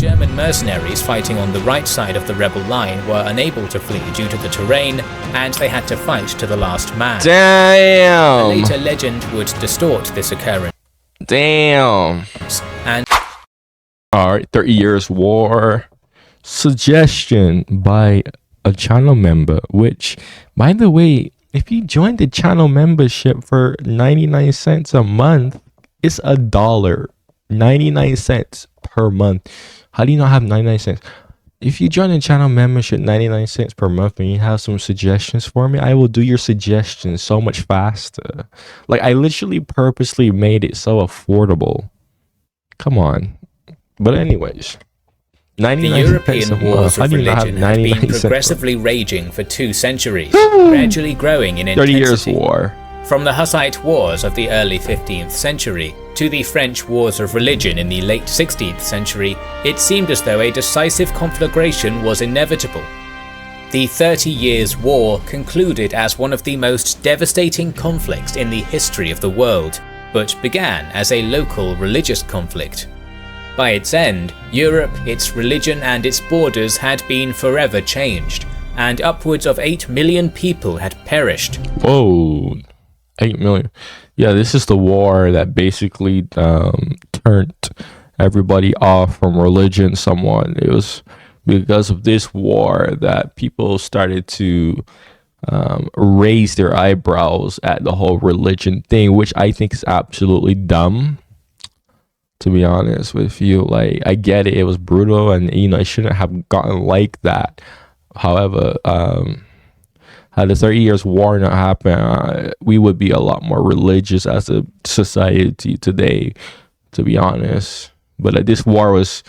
German mercenaries fighting on the right side of the rebel line were unable to flee due to the terrain, and they had to fight to the last man. Damn! A later legend would distort this occurrence. Damn! And alright, 30 Years War. Suggestion by a channel member, which, by the way, if you join the channel membership for 99 cents a month, it's $1. 99 cents per month. How do you not have 99 cents? If you join the channel membership 99 cents per month and you have some suggestions for me, I will do your suggestions so much faster. Like, I literally purposely made it so affordable. Come on. But anyways, the European wars of religion had been progressively raging for 2 centuries, gradually growing in intensity. 30 Years War. From the Hussite Wars of the early 15th century to the French Wars of Religion in the late 16th century, it seemed as though a decisive conflagration was inevitable. The 30 Years' War concluded as one of the most devastating conflicts in the history of the world, but began as a local religious conflict. By its end, Europe, its religion and its borders had been forever changed, and upwards of 8 million people had perished. Whoa, 8 million. Yeah, this is the war that basically turned everybody off from religion somewhat. It was because of this war that people started to raise their eyebrows at the whole religion thing, which I think is absolutely dumb. To be honest with you, like, I get it, it was brutal, and it shouldn't have gotten like that. However, had the 30 Years War not happened, we would be a lot more religious as a society today, to be honest. But this war was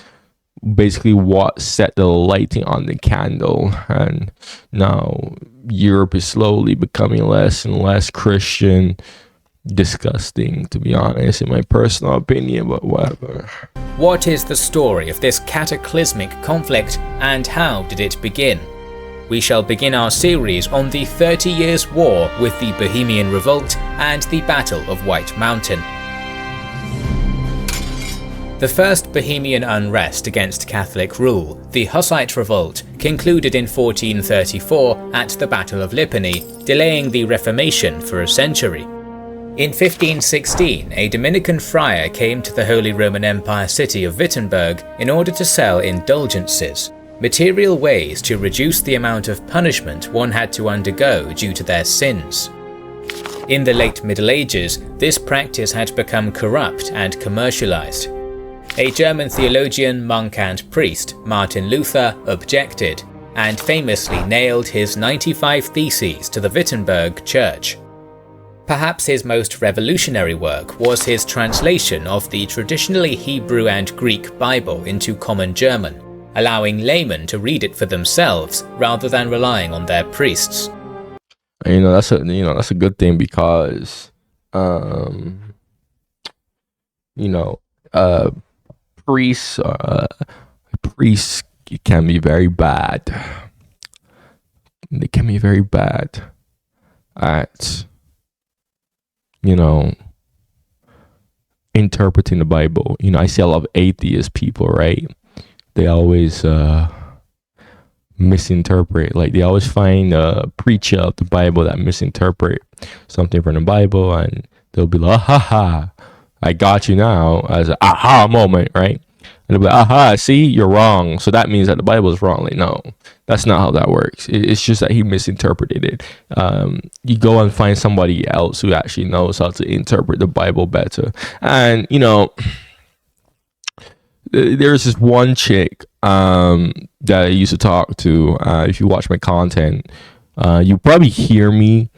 basically what set the lighting on the candle, and now Europe is slowly becoming less and less Christian. Disgusting, to be honest, in my personal opinion, but whatever. What is the story of this cataclysmic conflict, and how did it begin? We shall begin our series on the 30 Years' War with the Bohemian Revolt and the Battle of White Mountain. The first Bohemian unrest against Catholic rule, the Hussite Revolt, concluded in 1434 at the Battle of Lipany, delaying the Reformation for a century. In 1516, a Dominican friar came to the Holy Roman Empire city of Wittenberg in order to sell indulgences, material ways to reduce the amount of punishment one had to undergo due to their sins. In the late Middle Ages, this practice had become corrupt and commercialized. A German theologian, monk and priest, Martin Luther, objected, and famously nailed his 95 Theses to the Wittenberg church. Perhaps his most revolutionary work was his translation of the traditionally Hebrew and Greek Bible into common German, allowing laymen to read it for themselves rather than relying on their priests. That's a good thing, because priests can be very bad. They can be very bad at interpreting the Bible. I see a lot of atheist people, right? They always misinterpret. Like, they always find a preacher of the Bible that misinterpret something from the Bible, and they'll be like, "Ah, ha, ha, I got you now," as an aha moment, right? And they'll be like, "Aha, see, you're wrong. So that means that the Bible is wrong." Like, no, that's not how that works. It's just that he misinterpreted it. You go and find somebody else who actually knows how to interpret the Bible better. And, there's this one chick that I used to talk to. If you watch my content, you probably hear me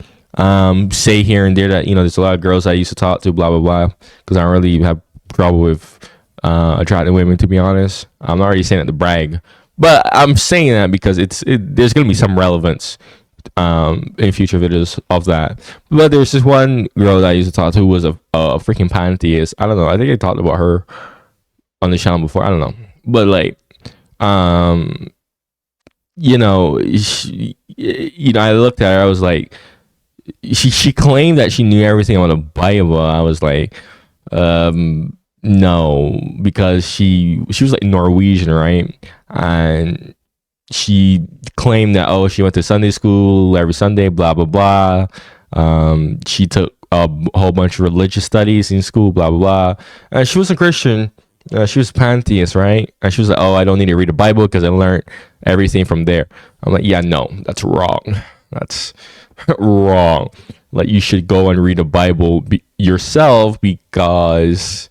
say here and there that, there's a lot of girls I used to talk to, blah, blah, blah, because I don't really have trouble with attractive women, to be honest. I'm not really saying it to brag, but I'm saying that because there's going to be some relevance in future videos of that. But there's this one girl that I used to talk to who was a freaking pantheist. I don't know, I think I talked about her on the channel before, I don't know, but like I looked at her, I was like, she claimed that she knew everything on the Bible. I was like, No, because she was like Norwegian, right? And she claimed that, oh, she went to Sunday school every Sunday, blah blah blah. She took a whole bunch of religious studies in school, blah blah blah. And she was a Christian. She was pantheist, right? And she was like, oh, I don't need to read the Bible because I learned everything from there. I'm like, yeah, no, that's wrong. That's wrong. Like, you should go and read the Bible yourself, because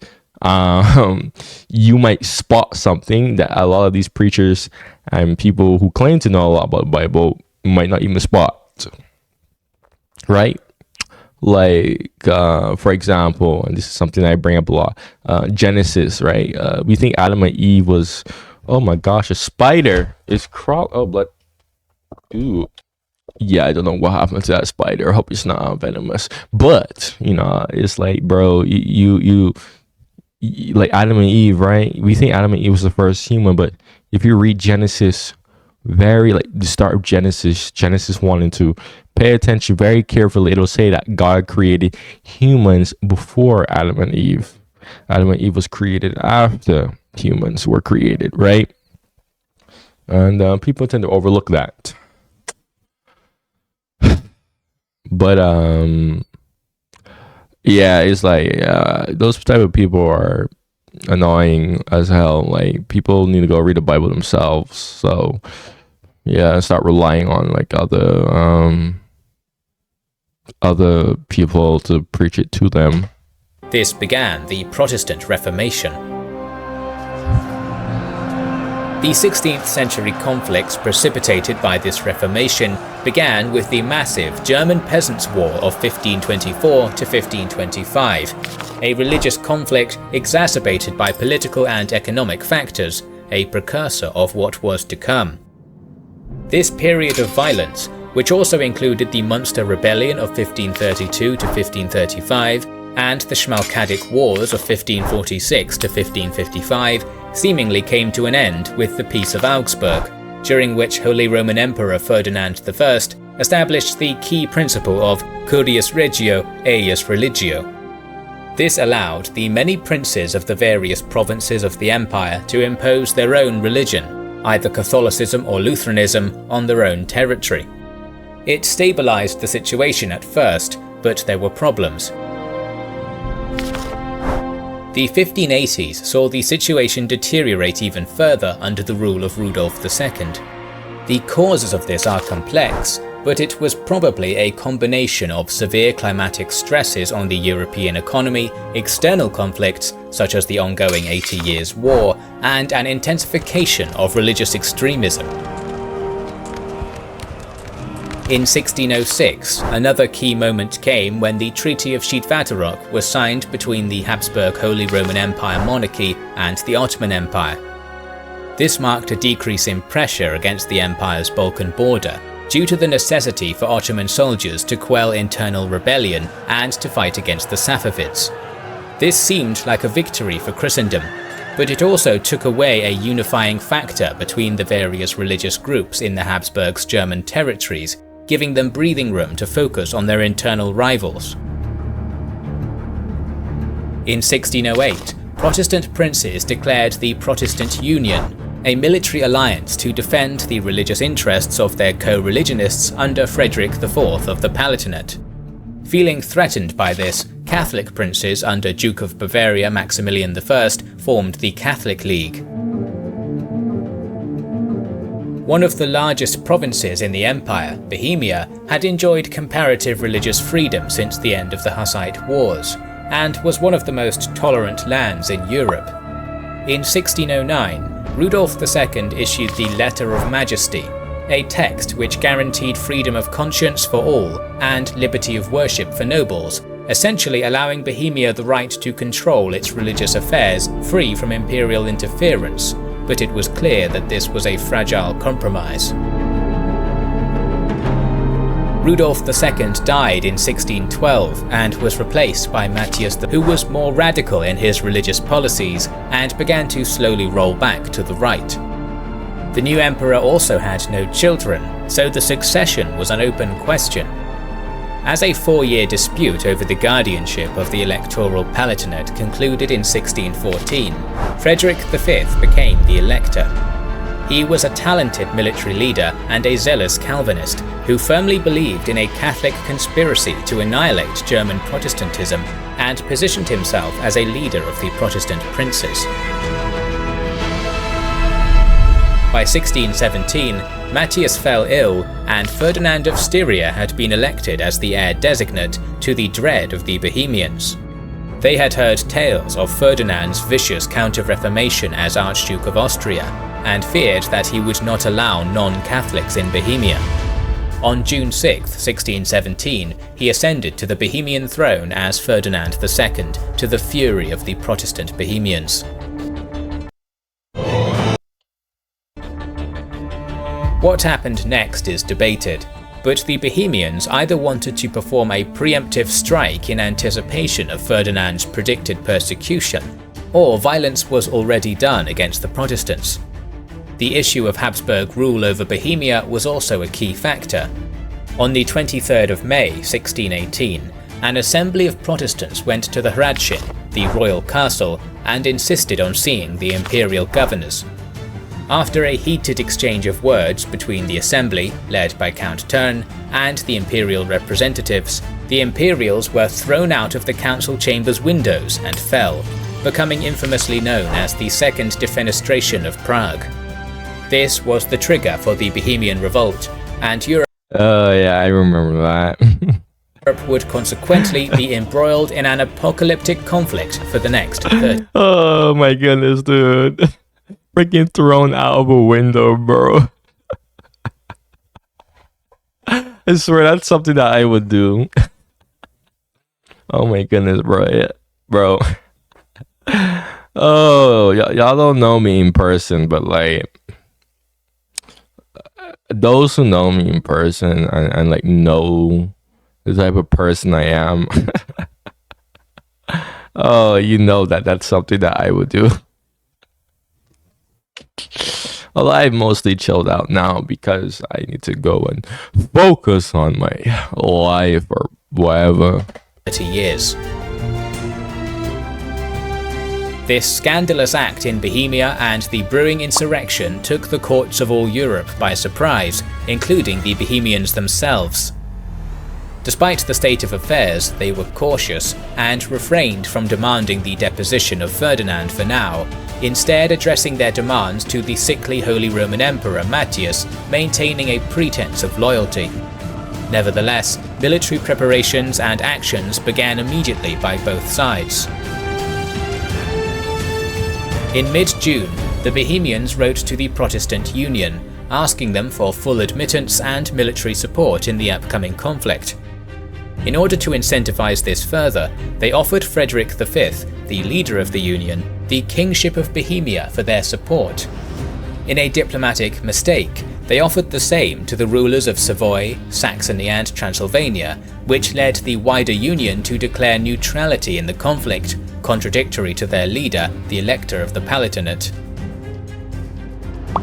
you might spot something that a lot of these preachers and people who claim to know a lot about the Bible might not even spot, right? Like, for example, and this is something I bring up a lot, Genesis, right? We think Adam and Eve was, oh my gosh, a spider is crawl. Oh, blood. Ooh. Yeah, I don't know what happened to that spider. I hope it's not venomous. But, it's like, bro, you like Adam and Eve, right? We think Adam and Eve was the first human, but if you read Genesis, the start of Genesis 1 and 2, pay attention very carefully. It'll say that God created humans before Adam and Eve. Adam and Eve was created after humans were created, right? And people tend to overlook that. But yeah, it's like those type of people are annoying as hell. Like, people need to go read the Bible themselves. So yeah, start relying on like other people to preach it to them. This began the Protestant Reformation. The 16th century conflicts precipitated by this Reformation began with the massive German Peasants' War of 1524 to 1525, a religious conflict exacerbated by political and economic factors, a precursor of what was to come. This period of violence, which also included the Munster Rebellion of 1532 to 1535 and the Schmalkaldic Wars of 1546 to 1555, seemingly came to an end with the Peace of Augsburg, during which Holy Roman Emperor Ferdinand I established the key principle of Curius Regio, eius religio. This allowed the many princes of the various provinces of the empire to impose their own religion, either Catholicism or Lutheranism, on their own territory. It stabilized the situation at first, but there were problems. The 1580s saw the situation deteriorate even further under the rule of Rudolf II. The causes of this are complex, but it was probably a combination of severe climatic stresses on the European economy, external conflicts such as the ongoing 80 Years' War, and an intensification of religious extremism. In 1606, another key moment came when the Treaty of Schiedt-Vaterok was signed between the Habsburg Holy Roman Empire monarchy and the Ottoman Empire. This marked a decrease in pressure against the empire's Balkan border, due to the necessity for Ottoman soldiers to quell internal rebellion and to fight against the Safavids. This seemed like a victory for Christendom, but it also took away a unifying factor between the various religious groups in the Habsburgs' German territories, giving them breathing room to focus on their internal rivals. In 1608, Protestant princes declared the Protestant Union, a military alliance to defend the religious interests of their co-religionists under Frederick IV of the Palatinate. Feeling threatened by this, Catholic princes under Duke of Bavaria Maximilian I formed the Catholic League. One of the largest provinces in the empire, Bohemia, had enjoyed comparative religious freedom since the end of the Hussite Wars, and was one of the most tolerant lands in Europe. In 1609, Rudolf II issued the Letter of Majesty, a text which guaranteed freedom of conscience for all and liberty of worship for nobles, essentially allowing Bohemia the right to control its religious affairs free from imperial interference, but it was clear that this was a fragile compromise. Rudolf II died in 1612 and was replaced by Matthias who was more radical in his religious policies and began to slowly roll back to the right. The new emperor also had no children, so the succession was an open question. As a 4-year dispute over the guardianship of the electoral palatinate concluded in 1614, Frederick V became the elector. He was a talented military leader and a zealous Calvinist who firmly believed in a Catholic conspiracy to annihilate German Protestantism and positioned himself as a leader of the Protestant princes. By 1617, Matthias fell ill, and Ferdinand of Styria had been elected as the heir designate, to the dread of the Bohemians. They had heard tales of Ferdinand's vicious counter-reformation as Archduke of Austria, and feared that he would not allow non-Catholics in Bohemia. On June 6, 1617, he ascended to the Bohemian throne as Ferdinand II, to the fury of the Protestant Bohemians. What happened next is debated, but the Bohemians either wanted to perform a preemptive strike in anticipation of Ferdinand's predicted persecution, or violence was already done against the Protestants. The issue of Habsburg rule over Bohemia was also a key factor. On the 23rd of May 1618, an assembly of Protestants went to the Hradschin, the royal castle, and insisted on seeing the imperial governors. After a heated exchange of words between the assembly, led by Count Thurn, and the imperial representatives, the Imperials were thrown out of the council chamber's windows and fell, becoming infamously known as the Second Defenestration of Prague. This was the trigger for the Bohemian Revolt, and Europe yeah, I remember that. would consequently be embroiled in an apocalyptic conflict for the next 30 Oh my goodness, dude. Freaking thrown out of a window, bro. I swear that's something that I would do. Oh my goodness, bro. Yeah, bro. Oh, y'all don't know me in person, but like those who know me in person and like know the type of person I am. Oh, you know that's something that I would do. Well, I've mostly chilled out now because I need to go and focus on my life or whatever. 30 years. This scandalous act in Bohemia and the brewing insurrection took the courts of all Europe by surprise, including the Bohemians themselves. Despite the state of affairs, they were cautious and refrained from demanding the deposition of Ferdinand for now, instead addressing their demands to the sickly Holy Roman Emperor Matthias, maintaining a pretense of loyalty. Nevertheless, military preparations and actions began immediately by both sides. In mid-June, the Bohemians wrote to the Protestant Union, asking them for full admittance and military support in the upcoming conflict. In order to incentivize this further, they offered Frederick V, the leader of the Union, the kingship of Bohemia for their support. In a diplomatic mistake, they offered the same to the rulers of Savoy, Saxony and Transylvania, which led the wider Union to declare neutrality in the conflict, contradictory to their leader, the Elector of the Palatinate.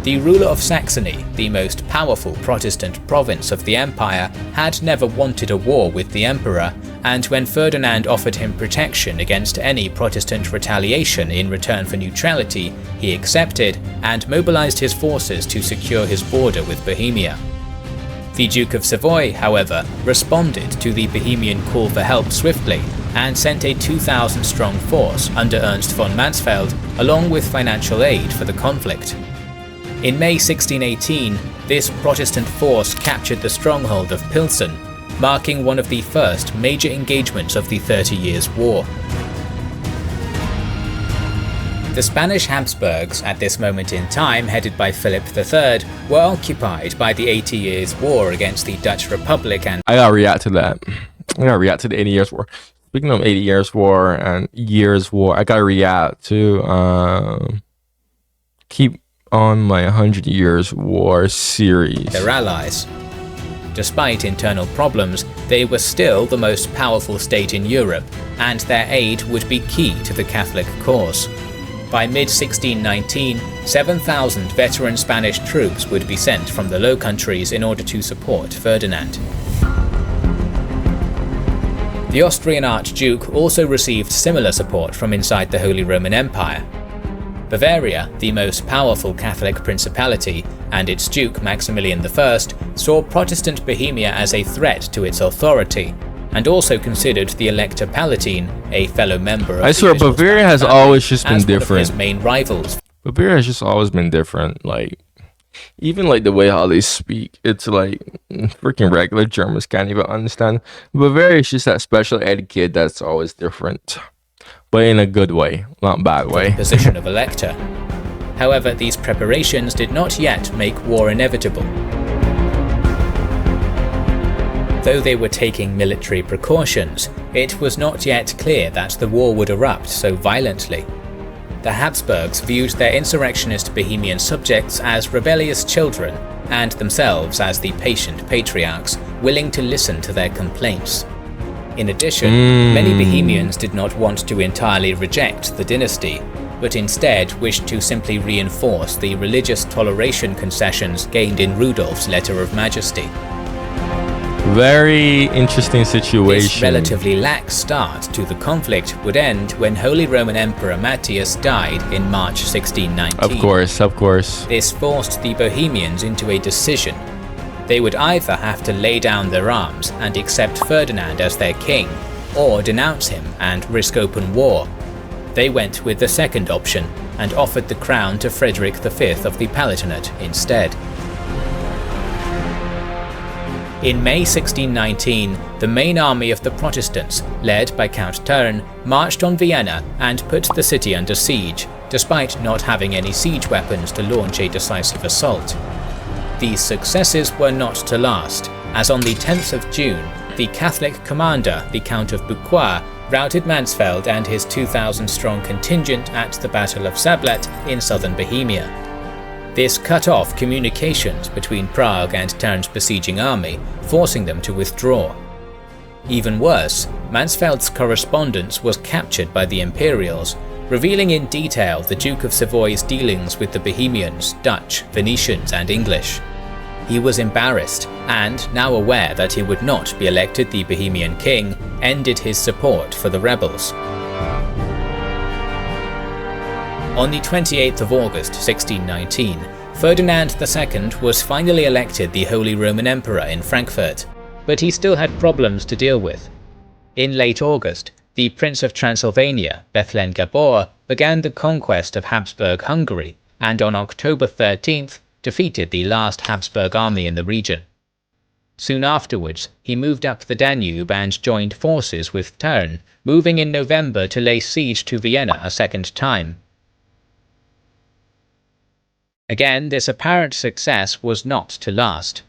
The ruler of Saxony, the most powerful Protestant province of the empire, had never wanted a war with the emperor, and when Ferdinand offered him protection against any Protestant retaliation in return for neutrality, he accepted and mobilized his forces to secure his border with Bohemia. The Duke of Savoy, however, responded to the Bohemian call for help swiftly and sent a 2,000-strong force under Ernst von Mansfeld, along with financial aid for the conflict. In May 1618, this Protestant force captured the stronghold of Pilsen, marking one of the first major engagements of the 30 Years' War. The Spanish Habsburgs, at this moment in time headed by Philip III, were occupied by the 80 Years' War against the Dutch Republic and... I gotta react to that. I gotta react to the 80 Years' War. Speaking of 80 Years' War and Years' War, I gotta react to keep on my 100 Years' War series. Their allies. Despite internal problems, they were still the most powerful state in Europe, and their aid would be key to the Catholic cause. By mid-1619, 7,000 veteran Spanish troops would be sent from the Low Countries in order to support Ferdinand. The Austrian Archduke also received similar support from inside the Holy Roman Empire. Bavaria, the most powerful Catholic principality, and its Duke Maximilian I saw Protestant Bohemia as a threat to its authority, and also considered the Elector Palatine, a fellow member of I swear, Bavaria has always just been different. His main rivals. Bavaria has just always been different. Like, even like the way how they speak, it's like freaking regular Germans can't even understand. Bavaria is just that special ed kid that's always different, but in a good way, not bad way. The position of Elector. However, these preparations did not yet make war inevitable. Though they were taking military precautions, it was not yet clear that the war would erupt so violently. The Habsburgs viewed their insurrectionist Bohemian subjects as rebellious children, and themselves as the patient patriarchs, willing to listen to their complaints. In addition, many Bohemians did not want to entirely reject the dynasty, but instead wished to simply reinforce the religious toleration concessions gained in Rudolf's Letter of Majesty. Very interesting situation. This relatively lax start to the conflict would end when Holy Roman Emperor Matthias died in March 1619. Of course. This forced the Bohemians into a decision. They would either have to lay down their arms and accept Ferdinand as their king, or denounce him and risk open war. They went with the second option and offered the crown to Frederick V of the Palatinate instead. In May 1619, the main army of the Protestants, led by Count Thurn, marched on Vienna and put the city under siege, despite not having any siege weapons to launch a decisive assault. These successes were not to last, as on the 10th of June, the Catholic commander, the Count of Bucquoy, routed Mansfeld and his 2,000-strong contingent at the Battle of Sablet in southern Bohemia. This cut off communications between Prague and Thurn's besieging army, forcing them to withdraw. Even worse, Mansfeld's correspondence was captured by the Imperials, revealing in detail the Duke of Savoy's dealings with the Bohemians, Dutch, Venetians and English. He was embarrassed, and, now aware that he would not be elected the Bohemian king, ended his support for the rebels. On the 28th of August 1619, Ferdinand II was finally elected the Holy Roman Emperor in Frankfurt, but he still had problems to deal with. In late August, the Prince of Transylvania, Bethlen Gabor, began the conquest of Habsburg-Hungary, and on October 13th defeated the last Habsburg army in the region. Soon afterwards, he moved up the Danube and joined forces with Thurn, moving in November to lay siege to Vienna a second time. Again, this apparent success was not to last.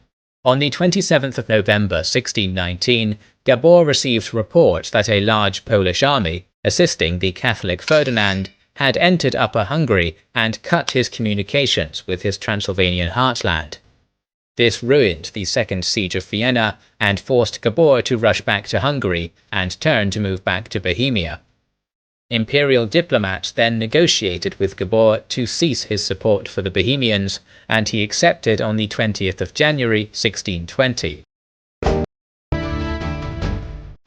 On the 27th of November 1619, Gabor received reports that a large Polish army, assisting the Catholic Ferdinand, had entered Upper Hungary and cut his communications with his Transylvanian heartland. This ruined the second siege of Vienna and forced Gabor to rush back to Hungary and Thurn to move back to Bohemia. Imperial diplomats then negotiated with Gabor to cease his support for the Bohemians, and he accepted on the 20th of January 1620.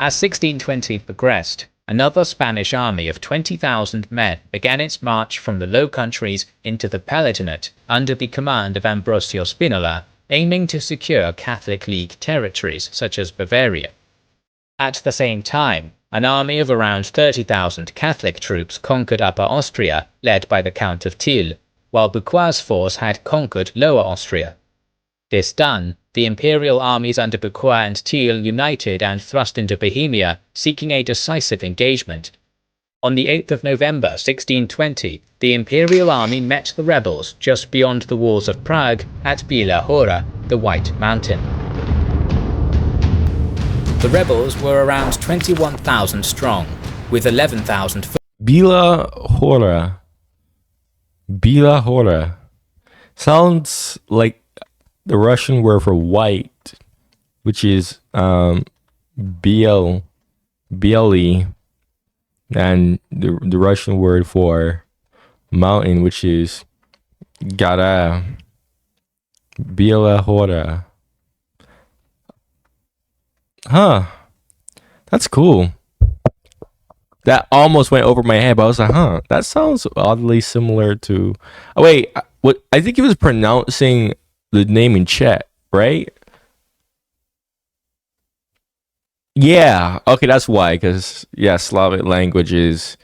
As 1620 progressed, another Spanish army of 20,000 men began its march from the Low Countries into the Palatinate under the command of Ambrosio Spinola, aiming to secure Catholic League territories such as Bavaria. At the same time, an army of around 30,000 Catholic troops conquered Upper Austria, led by the Count of Thiel, while Bucquoy's force had conquered Lower Austria. This done, the imperial armies under Bucquoy and Thiel united and thrust into Bohemia, seeking a decisive engagement. On the 8th of November 1620, the imperial army met the rebels just beyond the walls of Prague at Bila Hora, the White Mountain. The rebels were around 21,000 strong, with 11,000 foot. Bila Hora. Bila Hora. Sounds like the Russian word for white, which is Bieli, and the Russian word for mountain, which is Gara. Bila Hora. Huh. That's cool. That almost went over my head, but I was like, huh, that sounds oddly similar to. Oh, wait, what? I think he was pronouncing the name in Czech, right? Yeah. Okay, that's why. Because Slavic languages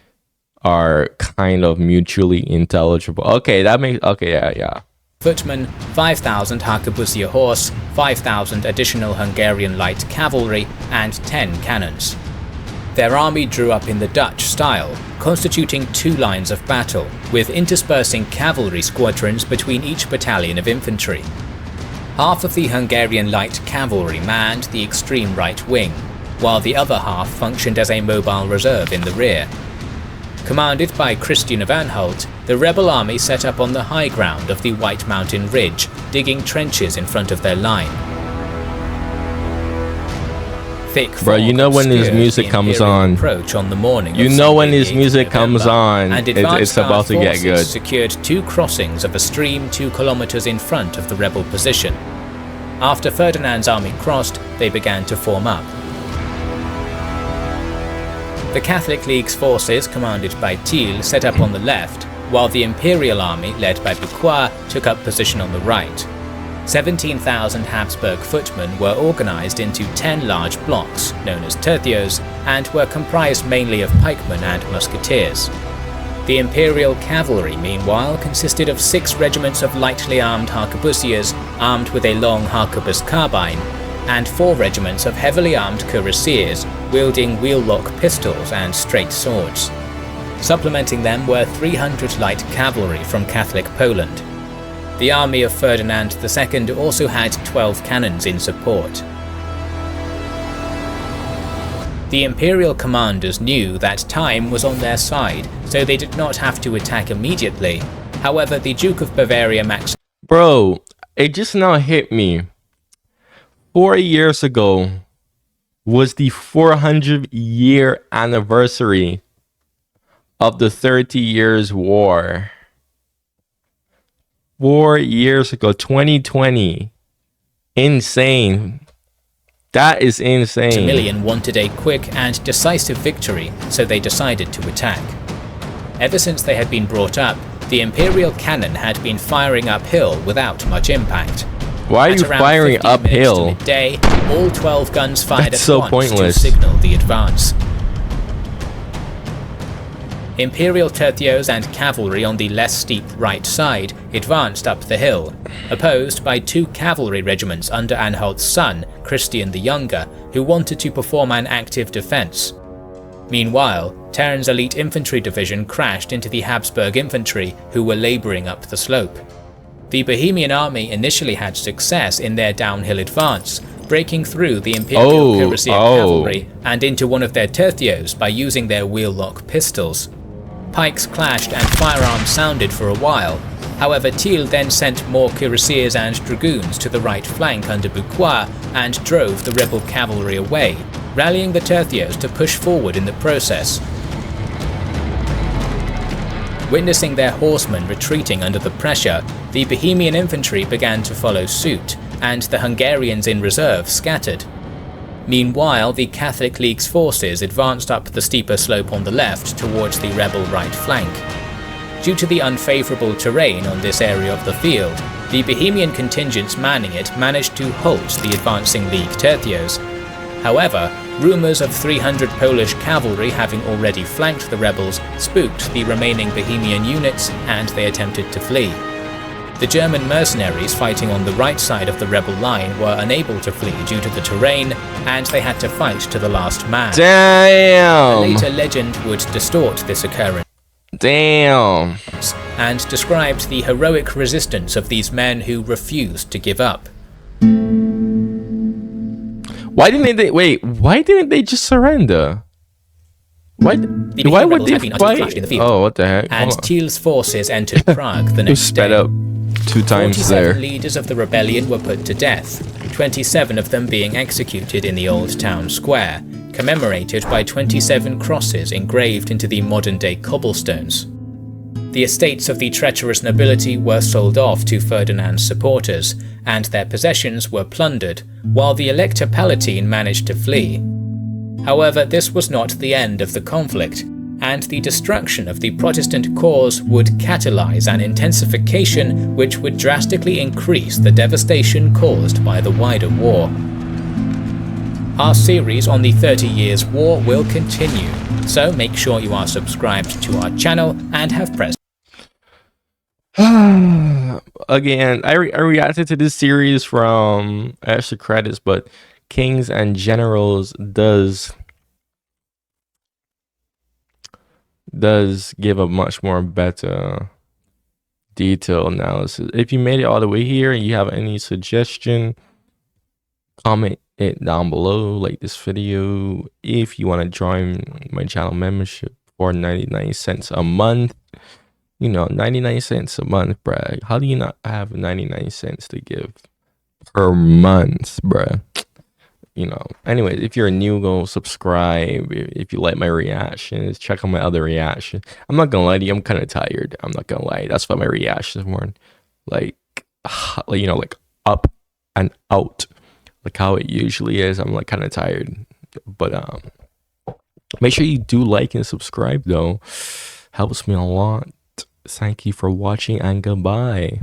are kind of mutually intelligible. Okay, that makes. Okay, yeah. Footmen, 5,000 Harquebusier horse, 5,000 additional Hungarian light cavalry, and 10 cannons. Their army drew up in the Dutch style, constituting 2 lines of battle, with interspersing cavalry squadrons between each battalion of infantry. Half of the Hungarian light cavalry manned the extreme right wing, while the other half functioned as a mobile reserve in the rear. Commanded by Christian of Anhalt, the rebel army set up on the high ground of the White Mountain Ridge, digging trenches in front of their line. Thick bro, you know when his music comes on. On the morning you know when his music comes on, it's about to get good. Secured 2 crossings of a stream 2 kilometers in front of the rebel position. After Ferdinand's army crossed, they began to form up. The Catholic League's forces, commanded by Thiel, set up on the left, while the Imperial army, led by Bucquoy, took up position on the right. 17,000 Habsburg footmen were organized into 10 large blocks, known as tercios, and were comprised mainly of pikemen and musketeers. The Imperial cavalry, meanwhile, consisted of 6 regiments of lightly armed harquebusiers armed with a long harquebus carbine, and 4 regiments of heavily armed cuirassiers wielding wheel-lock pistols and straight swords. Supplementing them were 300 light cavalry from Catholic Poland. The army of Ferdinand II also had 12 cannons in support. The Imperial commanders knew that time was on their side, so they did not have to attack immediately. However, the Duke of Bavaria Max... Bro, it just now hit me. 4 years ago was the 400-year anniversary of the 30 Years' War. 4 years ago, 2020. Insane. That is insane. Maximilian wanted a quick and decisive victory, so they decided to attack. Ever since they had been brought up, the Imperial cannon had been firing uphill without much impact. Why are you firing uphill? At midday, all 12 guns fired That's at so once pointless. to signal the advance. Imperial tercios and cavalry on the less steep right side advanced up the hill, opposed by 2 cavalry regiments under Anhalt's son, Christian the Younger, who wanted to perform an active defence. Meanwhile, Tern's elite infantry division crashed into the Habsburg infantry, who were labouring up the slope. The Bohemian army initially had success in their downhill advance, breaking through the Imperial cuirassier cavalry and into one of their tercios by using their wheel-lock pistols. Pikes clashed and firearms sounded for a while. However, Thiel then sent more cuirassiers and dragoons to the right flank under Bucquoy and drove the rebel cavalry away, rallying the tercios to push forward in the process. Witnessing their horsemen retreating under the pressure, the Bohemian infantry began to follow suit, and the Hungarians in reserve scattered. Meanwhile, the Catholic League's forces advanced up the steeper slope on the left towards the rebel right flank. Due to the unfavourable terrain on this area of the field, the Bohemian contingents manning it managed to halt the advancing League tercios. However, rumours of 300 Polish cavalry having already flanked the rebels spooked the remaining Bohemian units, and they attempted to flee. The German mercenaries fighting on the right side of the rebel line were unable to flee due to the terrain, and they had to fight to the last man. Damn! A later legend would distort this occurrence. Damn! And described the heroic resistance of these men who refused to give up. Why didn't they just surrender? Why would they fight? Oh, what the heck? And Thiel's forces entered Prague the next sped day. up 2 times 47 there. leaders of the rebellion were put to death, 27 of them being executed in the old town square, commemorated by 27 crosses engraved into the modern-day cobblestones. The estates of the treacherous nobility were sold off to Ferdinand's supporters, and their possessions were plundered, while the Elector Palatine managed to flee. However, this was not the end of the conflict, and the destruction of the Protestant cause would catalyze an intensification which would drastically increase the devastation caused by the wider war. Our series on the 30 Years' War will continue, so make sure you are subscribed to our channel and have pressed. Again, I reacted to this series from extra credits, but Kings and Generals does give a much more better detailed analysis. If you made it all the way here and you have any suggestion, comment it down below, like this video. If you want to join my channel membership for 99 cents a month, you know, 99 cents a month, bruh. How do you not have 99 cents to give per month, bruh? You know, anyways, if you're new, go subscribe. If you like my reactions, check out my other reaction. I'm not gonna lie to you, I'm kind of tired. I'm not gonna lie. That's why my reactions weren't like, you know, like up and out, like how it usually is. I'm like kind of tired, but make sure you do like and subscribe though. Helps me a lot. Thank you for watching and goodbye.